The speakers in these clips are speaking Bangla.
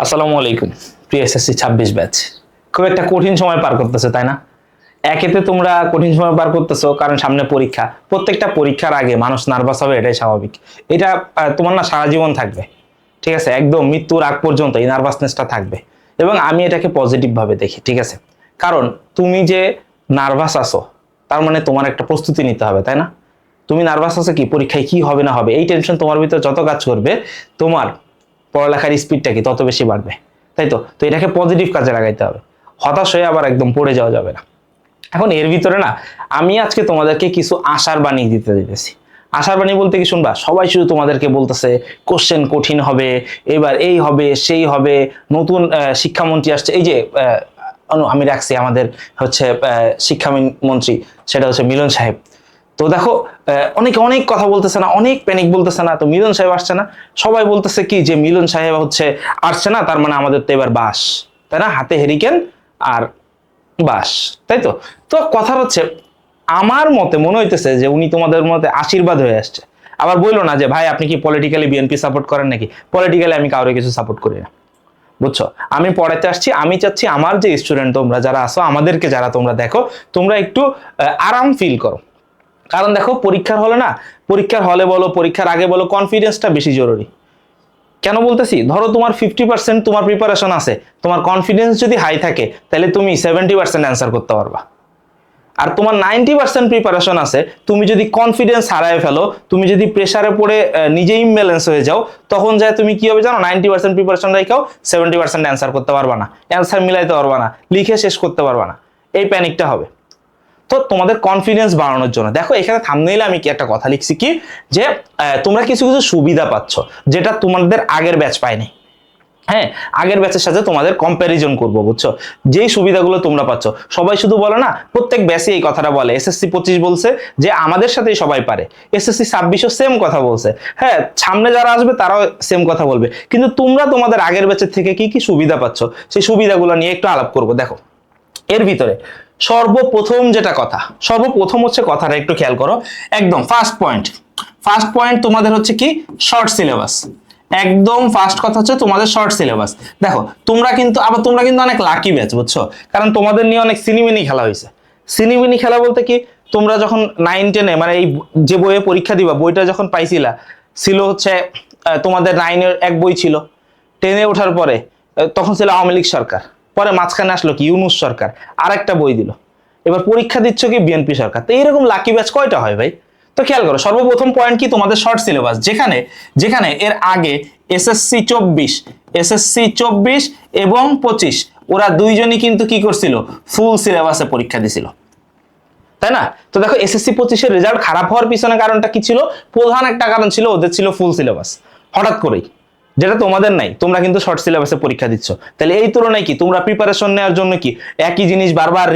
আসসালামু আলাইকুম প্রিয় এসএসসি 26 ব্যাচ। খুব একটা কঠিন সময় পার করতেছে, তাই না? একেতে তোমরা কঠিন সময় পার করতেছো কারণ সামনে পরীক্ষা। প্রত্যেকটা পরীক্ষার আগে মানুষ নার্ভাস হবে, এটাই স্বাভাবিক। এটা তোমার না সারা জীবন থাকবে, ঠিক আছে? একদম মৃত্যুর আগ পর্যন্ত এই নার্ভাসনেসটা থাকবে। এবং আমি এটাকে পজিটিভ ভাবে দেখি, ঠিক আছে? কারণ তুমি যে নার্ভাস আছো তার মানে তোমার একটা প্রস্তুতি নিতে হবে, তাই না? তুমি নার্ভাস আছো কি পরীক্ষায় কি হবে না হবে, এই টেনশন তোমার ভিতরে যত কাজ করবে তোমার পড়ালেখার স্পিডটা কি তত বেশি বাড়বে, তাই তো? তো এটাকে পজিটিভ কাজে লাগাইতে হবে, হতাশ হয়ে আবার একদম পড়ে যাওয়া যাবে না। এখন এর ভিতরে না আমি আজকে তোমাদেরকে কিছু আশার বাণী দিতে দিতেছি। আশার বাণী বলতে কি শুনবা? সবাই শুধু তোমাদেরকে বলতেছে কোশ্চেন কঠিন হবে, এবার এই হবে সেই হবে, নতুন শিক্ষামন্ত্রী আসছে। এই যে আমি রাখছি আমাদের হচ্ছে শিক্ষামন্ত্রী, সেটা হচ্ছে মিলন সাহেব। তো দেখো অনেকে অনেক কথা বলতেছে না, অনেক প্যানিক বলতেছে না, তো মিলন সাহেব আসছে না, সবাই বলতেছে কি যে মিলন সাহেব হচ্ছে আসছে না, তার মানে আমাদের তো এবার বাস, তাই না? হাতে হেরিকেন আর বাস, তাই তো? তো কথা হচ্ছে আমার মতে মনে হইতেছে যে উনি তোমাদের মতে আশীর্বাদ হয়ে আসছে। আবার বললো না যে ভাই আপনি কি পলিটিক্যালি বিএনপি সাপোর্ট করেন নাকি? পলিটিক্যালি আমি কাউরে কিছু সাপোর্ট করি না, বুঝছো? আমি পড়াতে আসছি, আমি চাচ্ছি আমার যে স্টুডেন্ট তোমরা যারা আসো, আমাদেরকে যারা তোমরা দেখো, তোমরা একটু আরাম ফিল করো। কারণ দেখো পরীক্ষার হলে না, পরীক্ষার হলে বলো পরীক্ষার আগে বলো, কনফিডেন্সটা বেশি জরুরি। কেন বলতেছি? ধরো তোমার 50% তোমার প্রিপারেশন আছে, তোমার কনফিডেন্স যদি হাই থাকে তাহলে তুমি 70% অ্যান্সার করতে পারবা। আর তোমার 90% প্রিপারেশন আছে, তুমি যদি কনফিডেন্স হারায় ফেলো, তুমি যদি প্রেসারে পড়ে নিজেই ইমব্যালেন্স হয়ে যাও, তখন যায় তুমি কি হবে জানো? 90% প্রিপারেশন রেখেও 70% অ্যান্সার করতে পারবা না, অ্যান্সার মিলাইতে পারবা না, লিখে শেষ করতে পারবা না, এই প্যানিকটা হবে। তো তোমাদের কনফিডেন্স বাড়ানোর জন্য দেখো এখানে থাম্বনেইলে আমি কি একটা কথা লিখছি কি যে তোমরা কিছু কিছু সুবিধা পাচ্ছ যেটা তোমাদের আগের ব্যাচ পায়নি। হ্যাঁ, আগের ব্যাচের সাথে তোমাদের কম্প্যারিজন করবো, বুঝছো? যেই সুবিধাগুলো তোমরা পাচ্ছ, সবাই শুধু বলে না, প্রত্যেক ব্যাচে এই কথাটা বলে। এসএসসি 25 বলছে যে আমাদের সাথেই সবাই পারে, এসএসসি 26ও সেম কথা বলছে। হ্যাঁ, সামনে যারা আসবে তারাও সেম কথা বলবে, কিন্তু তোমরা তোমাদের আগের ব্যাচের থেকে কি কি সুবিধা পাচ্ছ সেই সুবিধাগুলো নিয়ে একটু আলাপ করবো। দেখো এর ভিতরে সর্বপ্রথম যেটা কথা, সর্বপ্রথম হচ্ছে কথাটা একটু খেয়াল করো, একদম ফার্স্ট পয়েন্ট তোমাদের হচ্ছে কি শর্ট সিলেবাস। একদম ফার্স্ট কথা হচ্ছে তোমাদের শর্ট সিলেবাস। দেখো তোমরা কিন্তু অনেক লাকি ব্যাচ, বুঝছো? কারণ তোমাদের নিয়ে অনেক সিনিমিনি খেলা হয়েছে। সিনিমিনি খেলা বলতে কি, তোমরা যখন 9-10 মানে এই যে বইয়ে পরীক্ষা দিবা, বইটা যখন পাইছিলা ছিল হচ্ছে তোমাদের 9-এর এক বই ছিল, 10-এ ওঠার পরে তখন ছিল আওয়ামী লীগ সরকার, পরে মাঝখানে আসলো কি ইউনূস সরকার, আর একটা বই দিল, এবার পরীক্ষা দিচ্ছ কি বিএনপি সরকার। তো এইরকম লাকি ব্যাচ কয়টা হয় ভাই? তো খেয়াল করো, সর্বপ্রথম পয়েন্ট কি তোমাদের শর্ট সিলেবাস, যেখানে যেখানে এর আগে এসএসসি 24 এবং 25 ওরা দুইজনই কিন্তু কি করছিল, ফুল সিলেবাসে পরীক্ষা দিছিল, তাই না? তো দেখো এসএসসি 25-এর রেজাল্ট খারাপ হওয়ার পিছনে কারণটা কি ছিল? প্রধান একটা কারণ ছিল ওদের ছিল ফুল সিলেবাস, হঠাৎ করেই, যেটা তোমাদের নাই। তোমরা কিন্তু শর্ট সিলেবাসে পরীক্ষা দিচ্ছ, তাহলে এই তুলনায় কি তোমরা প্রিপারেশন নেওয়ার জন্য কি একই জিনিস বারবার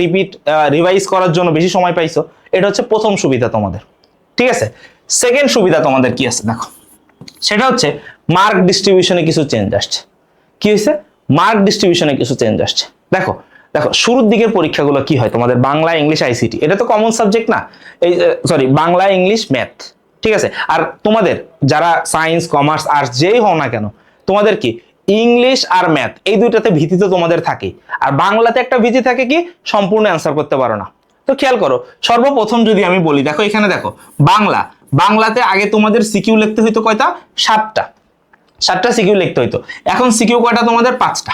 রিভাইজ করার জন্য বেশি সময় পাইছো। এটা হচ্ছে প্রথম সুবিধা তোমাদের, ঠিক আছে? সেকেন্ড সুবিধা তোমাদের কি আছে দেখো, সেটা হচ্ছে মার্ক ডিস্ট্রিবিউশনে কিছু চেঞ্জ আসছে। কি হয়েছে? মার্ক ডিস্ট্রিবিউশনে কিছু চেঞ্জ আসছে। দেখো দেখো শুরুর দিকের পরীক্ষাগুলো কি হয় তোমাদের, বাংলা ইংলিশ আইসিটি, এটা তো কমন সাবজেক্ট না, এই সরি বাংলা ইংলিশ ম্যাথ, ঠিক আছে? আর তোমাদের যারা সায়েন্স কমার্স আর্টস যেই হও না কেন, তোমাদের কি ইংলিশ আর ম্যাথ এই দুইটাতে ভীতি তো তোমাদের থাকে, আর বাংলাতে একটা ভীতি থাকে কি সম্পূর্ণ অ্যান্সার করতে পারো না। তো খেয়াল করো, সর্বপ্রথম যদি আমি বলি, দেখো এখানে দেখো বাংলাতে আগে তোমাদের সিকিউ লিখতে হইতো কয়টা? 7টা সিকিউ লিখতে হইতো। এখন সিকিউ কয়টা তোমাদের? 5টা,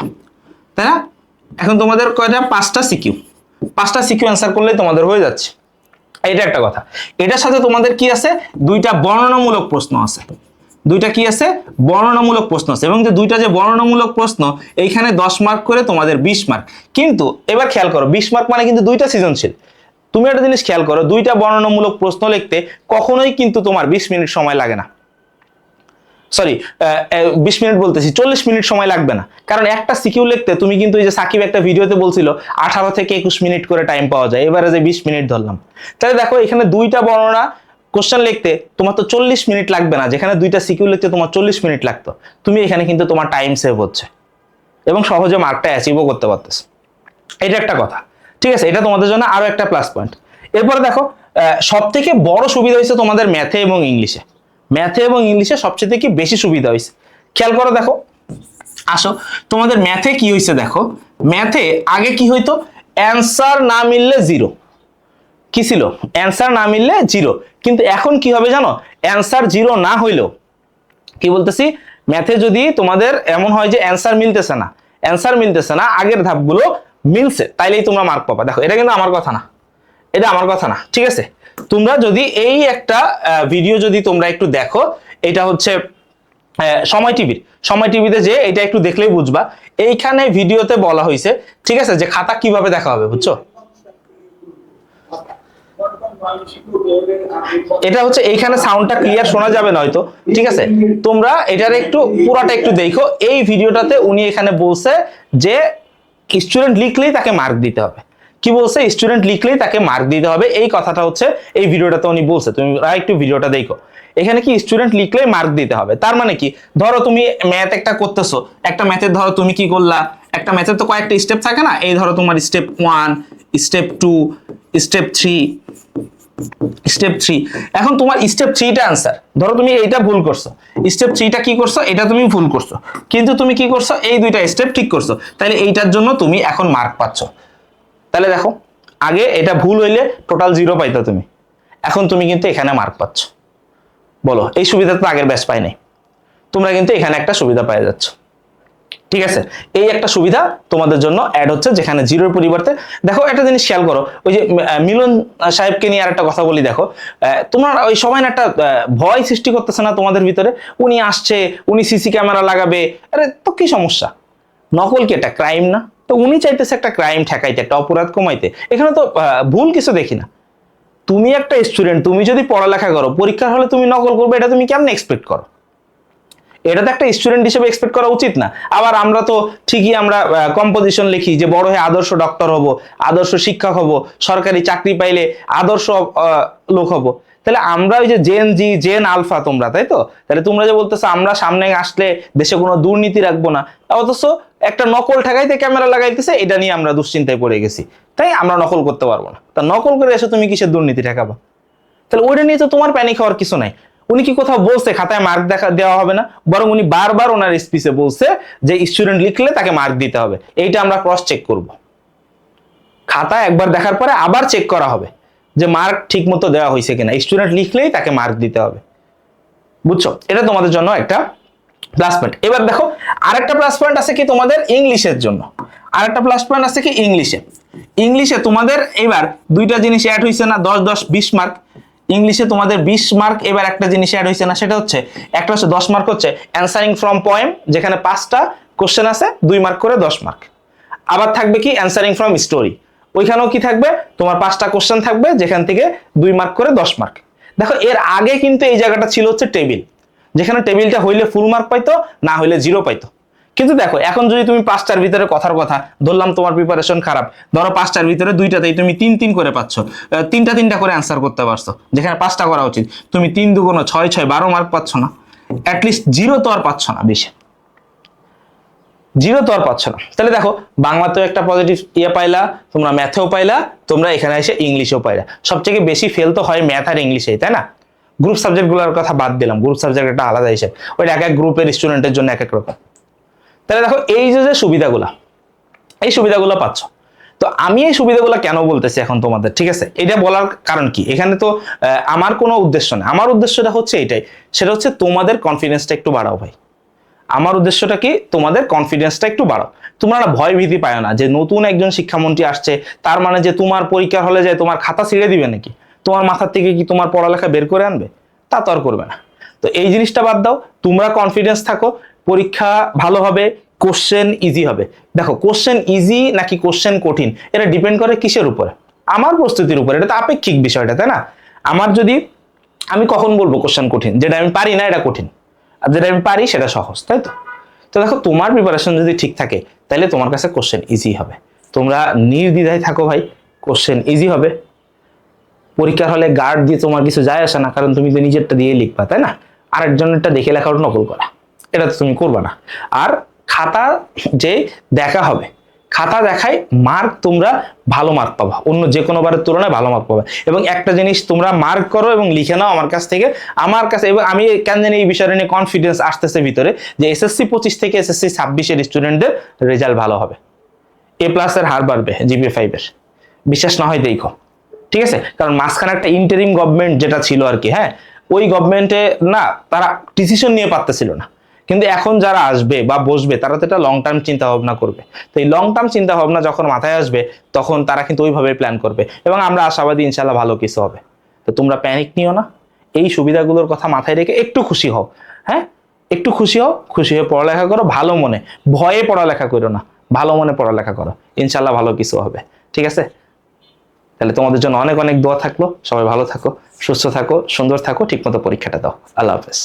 তাই না? এখন তোমাদের কয়টা? 5টা সিকিউ অ্যান্সার করলেই তোমাদের হয়ে যাচ্ছে। এটা একটা কথা। এটার সাথে তোমাদের কি আছে? দুইটা বর্ণনামূলক প্রশ্ন আছে। দুইটা কি আছে? বর্ণনামূলক প্রশ্ন আছে। এবং যে দুইটা যে বর্ণনামূলক প্রশ্ন, এইখানে 10 মার্ক করে তোমাদের 20 মার্ক। কিন্তু এবার খেয়াল করো, 20 মার্ক মানে কিন্তু দুইটা সৃজনশীল। তুমি একটা জিনিস খেয়াল করো, দুইটা বর্ণনামূলক প্রশ্ন লিখতে কখনোই কিন্তু তোমার 20 মিনিট সময় লাগে না। সরি 20 মিনিট বলতেছি, 40 মিনিট সময় লাগবে না। কারণ একটা সিকিউ লিখতে তুমি কিন্তু, এই যে সাকিব একটা ভিডিওতে বলছিল 18 থেকে 21 মিনিট করে টাইম পাওয়া যায়, এবারে যে 20 মিনিট ধরলাম, তাহলে দেখো এখানে দুইটা বর্ণনা কোশ্চেন লিখতে তোমার তো 40 মিনিট লাগবে না, যেখানে দুইটা সিকিউ লিখতে তোমার 40 মিনিট লাগতো। তুমি এখানে কিন্তু তোমার টাইম সেভ হচ্ছে এবং সহজে মার্কটা অ্যাচিভও করতে পারতেছ। এটা একটা কথা, ঠিক আছে? এটা তোমাদের জন্য আরো একটা প্লাস পয়েন্ট। এরপরে দেখো সব থেকে বড় সুবিধা হয়েছে তোমাদের ম্যাথে এবং ইংলিশে। সবচেয়ে কি বেশি সুবিধা হয়েছে খেয়াল করো। দেখো আসো, তোমাদের ম্যাথে কি হয়েছে দেখো। ম্যাথে আগে কি হইতো, অ্যান্সার না মিললে জিরো। কি ছিল, অ্যান্সার না মিললে জিরো। কিন্তু এখন কি হবে জানো, অ্যান্সার জিরো না হইলেও, কি বলতেছি, ম্যাথে যদি তোমাদের এমন হয় যে অ্যান্সার মিলতেছে না, আগের ধাপগুলো মিলছে, তাইলেই তোমরা মার্ক পাবা। দেখো এটা কিন্তু আমার কথা না, এটা আমার কথা না, ঠিক আছে। তোমরা যদি এই একটা ভিডিও যদি তোমরা একটু দেখো, এটা হচ্ছে সময় টিভিতে যে এটা একটু দেখলেই বুঝবা। এইখানে ভিডিওতে বলা হয়েছে, ঠিক আছে, যে খাতা কিভাবে দেখা হবে, বুঝছো। এটা হচ্ছে এইখানে সাউন্ডটা ক্লিয়ার শোনা যাবে না হয়তো, ঠিক আছে। তোমরা এটার একটু পুরাটা একটু দেখো। এই ভিডিওটাতে উনি এখানে বলছে যে স্টুডেন্ট লিখলেই তাকে মার্ক দিতে হবে। কি বলছে, স্টুডেন্ট লিখলেই তাকে মার্ক দিতে হবে, এই কথাটা হচ্ছে এই ভিডিওটাতে উনি বলছে। তুমি একটু ভিডিওটা দেখো, এখানে কি স্টুডেন্ট লিখলেই মার্ক দিতে হবে। তার মানে কি, ধরো তুমি ম্যাথ একটা করতেছো, একটা ম্যাথের ধরো তুমি কি করলা, একটা ম্যাথের তো কয়েকটা স্টেপ থাকে না, এই ধরো তোমার স্টেপ 1, স্টেপ 2, স্টেপ 3, স্টেপ 3। এখন তোমার স্টেপ 3টা আনসার, ধরো তুমি এইটা ভুল করছো, স্টেপ 3টা কি করছো, এটা তুমি ভুল করছো, কিন্তু তুমি কি করছো, এই দুইটা স্টেপ ঠিক করছো, তাহলে এইটার জন্য তুমি এখন মার্ক পাচ্ছ। তাহলে দেখো, আগে এটা ভুল হইলে টোটাল 0 পাইতো তুমি, এখন তুমি কিন্তু এখানে মার্ক পাচ্ছ। বলো, এই সুবিধা তো আগের ব্যাচ পাই নাই, তোমরা কিন্তু এখানে একটা সুবিধা পাই যাচ্ছ, ঠিক আছে। এই একটা সুবিধা তোমাদের জন্য অ্যাড হচ্ছে, যেখানে জিরোর পরিবর্তে। দেখো একটা জিনিস খেয়াল করো, ওই যে মিলন সাহেবকে নিয়ে আর একটা কথা বলি। দেখো তোমার ওই সময় একটা ভয় সৃষ্টি করতেছে না তোমাদের ভিতরে, উনি আসছে, উনি সিসি ক্যামেরা লাগাবে, আরে তো কি সমস্যা, নকল কি একটা ক্রাইম না? তো উনি চাইতেছে একটা ক্রাইম ঠেকাইতে, একটা অপরাধ কমাইতে, এখানে তো ভুল কিছু দেখি না। তুমি একটা স্টুডেন্ট, তুমি যদি পড়ালেখা করো, পরীক্ষার হলে তুমি নকল করবে, এটা তুমি কেমন এক্সপেক্ট করো? এটা তো একটা স্টুডেন্ট হিসেবে এক্সপেক্ট করা উচিত না। আবার আমরা তো ঠিকই আমরা কম্পোজিশন লিখি যে বড় হয়ে আদর্শ ডক্টর হব, আদর্শ শিক্ষক হব, সরকারি চাকরি পাইলে আদর্শ লোক হব। তাহলে আমরা ওই যে জেন আলফা তোমরা, তাই তো? তাহলে তোমরা যে বলতেছো আমরা সামনে আসলে দেশে কোনো দুর্নীতি রাখবো না, অথচ একটা নকল ঠেকাইতে ক্যামেরা লাগাইতেছে, এটা নিয়ে আমরা দুশ্চিন্তায় পড়ে গেছি, তাই আমরা নকল করতে পারবো না। তা নকল করে এসে তুমি কিসের দুর্নীতি ঠেকাবা? তাহলে ওইটা নিয়ে তো তোমার প্যানিক হওয়ার কিছু নাই। উনি কি কোথাও বলছে খাতায় মার্ক দেওয়া হবে না? বরং উনি বারবার ওনার স্পিচে বলছে যে স্টুডেন্ট লিখলে তাকে মার্ক দিতে হবে। এইটা আমরা ক্রস চেক করব, খাতা একবার দেখার পরে আবার চেক করা হবে যে মার্ক ঠিক মতো দেওয়া হয়েছে কিনা। স্টুডেন্ট লিখলেই তাকে মার্ক দিতে হবে, বুঝছো? এটা তোমাদের জন্য একটা প্লাস পয়েন্ট। এবার দেখো, আরেকটা প্লাস পয়েন্ট আছে কি তোমাদের ইংলিশের জন্য, আরেকটা প্লাস পয়েন্ট আছে কি ইংলিশে তোমাদের এবার দুইটা জিনিস অ্যাড হয়েছে না, 10 10 20 মার্ক। ইংলিশে তোমাদের 20 মার্ক। এবার একটা জিনিস অ্যাড হয়েছে না, সেটা হচ্ছে একটা হচ্ছে 10 মার্ক হচ্ছে অ্যান্সারিং ফ্রম পোয়েম, যেখানে 5টা কোশ্চেন আছে, 2 মার্ক করে 10 মার্ক। আবার থাকবে কি অ্যান্সারিং ফ্রম স্টোরি, ওইখানেও কি থাকবে তোমার 5টা কোশ্চেন থাকবে, যেখান থেকে 2 মার্ক করে 10 মার্ক। দেখো এর আগে কিন্তু এই জায়গাটা ছিল হচ্ছে টেবিল, যেখানে টেবিলটা হইলে ফুল মার্ক পাইতো, না হইলে 0 পাইতো। কিন্তু দেখো এখন যদি তুমি 5টার ভিতরে কথার কথা ধরলাম, তোমার প্রিপারেশন খারাপ, ধরো 5টার ভিতরে 2টাতেই তুমি 3 করে পাচ্ছ, 3টা করে অ্যান্সার করতে পারছো, যেখানে 5টা করা উচিত, তুমি 3 2 6 6 12 মার্ক পাচ্ছ না। অ্যাটলিস্ট 0 তো আর পাচ্ছ না, বেশি 0 তো আর পাচ্ছ না। তাহলে দেখো, বাংলাতেও একটা পজিটিভ পাইলা, তোমরা ম্যাথেও পাইলা, তোমরা এখানে এসে ইংলিশেও পাইলা। সবথেকে বেশি ফেল তো হয় ম্যাথ আর ইংলিশেই, তাই না? গ্রুপ সাবজেক্টগুলোর কথা বাদ দিলাম, গ্রুপ সাবজেক্ট একটা আলাদা হিসেব, ওই এক এক গ্রুপের স্টুডেন্টের জন্য এক এক রকম। তাহলে দেখো এই যে সুবিধাগুলা, এই সুবিধাগুলো পাচ্ছ। তো আমি এই সুবিধাগুলো কেন বলতেছি এখন তোমাদের, ঠিক আছে? এটা বলার কারণ কি, এখানে তো আমার কোনো উদ্দেশ্য নেই, আমার উদ্দেশ্যটা হচ্ছে এটাই, সেটা হচ্ছে তোমাদের কনফিডেন্সটা একটু বাড়াও ভাই। আমার উদ্দেশ্যটা কি, তোমাদের কনফিডেন্সটা একটু বাড়াও। তোমরা না ভয় ভীতি পায় না যে নতুন একজন শিক্ষামন্ত্রী আসছে, তার মানে যে তোমার পরীক্ষার হলে যায় তোমার খাতা ছিঁড়ে দিবে নাকি, তোমার মাথার থেকে কি তোমার পড়ালেখা বের করে আনবে? তা তো আর করবে না। তো এই জিনিসটা বাদ দাও, তোমরা কনফিডেন্স থাকো, পরীক্ষা ভালো হবে, কোশ্চেন ইজি হবে। দেখো কোশ্চেন ইজি নাকি কোশ্চেন কঠিন, এটা ডিপেন্ড করে কিসের উপরে? আমার প্রস্তুতির উপরে। এটা তো আপেক্ষিক বিষয়টা, তাই না? আমার যদি, আমি কখন বলবো কোশ্চেন কঠিন? যেটা আমি পারি না এটা কঠিন, আর যেটা আমি পারি সেটা সহজ, তাই তো? তো দেখো, তোমার প্রিপারেশন যদি ঠিক থাকে, তাহলে তোমার কাছে কোশ্চেন ইজি হবে। তোমরা নির্দ্বিধায় থাকো ভাই, কোশ্চেন ইজি হবে। পরীক্ষার হলে গার্ড দিয়ে তোমার কিছু যায় আসে না, কারণ তুমি তো নিজেরটা দিয়ে লিখবা, তাই না? আরেকজনেরটা দেখে লেখাটা নকল করা, এটা তো তুমি করবা না। আর খাতা যে দেখা হবে, খাতা দেখায় মার্ক, তোমরা ভালো মার্ক পাবা, অন্য যে কোনো বারের তুলনায় ভালো মার্ক পাবা। এবং একটা জিনিস তোমরা মার্ক করো এবং লিখে নাও আমার কাছ থেকে, এবং আমি কেন জানি এই বিষয়টা নিয়ে কনফিডেন্স আসতেছে ভিতরে যে এসএসসি 25 থেকে এসএসসি 26-এর স্টুডেন্টদের রেজাল্ট ভালো হবে, এ প্লাসের হার বাড়বে জিপিএ 5-এর। বিশ্বাস না হয় দেখো, ঠিক আছে? কারণ মাঝখানে একটা ইন্টারিম গভর্নমেন্ট যেটা ছিল আর কি, হ্যাঁ, ওই গভর্নমেন্টে না তারা ডিসিশন নিয়ে পারতেছিল না, কিন্তু এখন যারা আসবে বা বসবে তারা তো এটা লং টার্ম চিন্তা ভাবনা করবে। তো এই লং টার্ম চিন্তা ভাবনা যখন মাথায় আসবে তখন তারা কিন্তু ওইভাবে প্ল্যান করবে, এবং আমরা আশাবাদী ইনশাল্লাহ ভালো কিছু হবে। তো তোমরা প্যানিক নিও না, এই সুবিধাগুলোর কথা মাথায় রেখে একটু খুশি হও, হ্যাঁ, একটু খুশি হও, খুশি হয়ে পড়ালেখা করো ভালো মনে, ভয়ে পড়ালেখা করো না, ভালো মনে পড়ালেখা করো, ইনশাল্লাহ ভালো কিছু হবে। ঠিক আছে? তাহলে তোমাদের জন্য অনেক অনেক দোয়া থাকলো, সবাই ভালো থাকো, সুস্থ থাকো, সুন্দর থাকো, ঠিকমতো পরীক্ষাটা দাও। আল্লাহ হাফেজ।